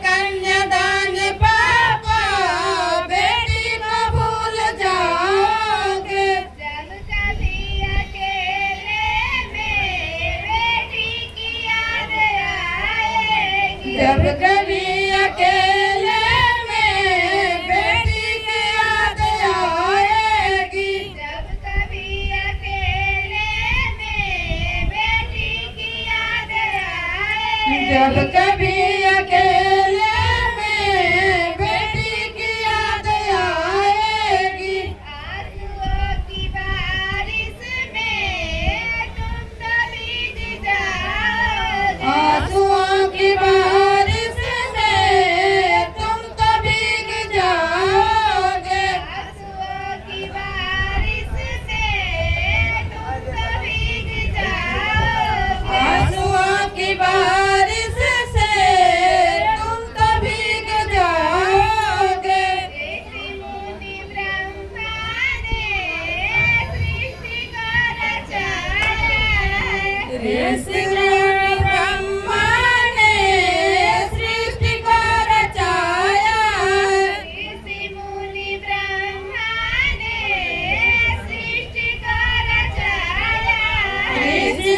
कन्यादान पापा बेटी को भूल जाओगे। जब कभी अकेले में बेटी की याद आएगी। जब कभी अकेले में बेटी की याद आएगी। जब कभी अकेले में बेटी की याद आएगी। जब कभी अकेले में बेटी की याद आएगी। आंसुओं की बारिश में तुम तो भीग जाओगे। आंसुओं की बारिश में तुम तो भीग जाओगे। आंसुओं की बारिश से तुम तो भीग जाओगे। आंसुओं की बारिश से तुम तो भीग जाओगे। ऋषि मुनि ब्रह्मा ने सृष्टि को रचाया। ऋषि मुनि ब्रह्मा ने सृष्टि को रचाया। ऋषि मुनि ब्रह्मा ने सृष्टि को रचाया। ऋषि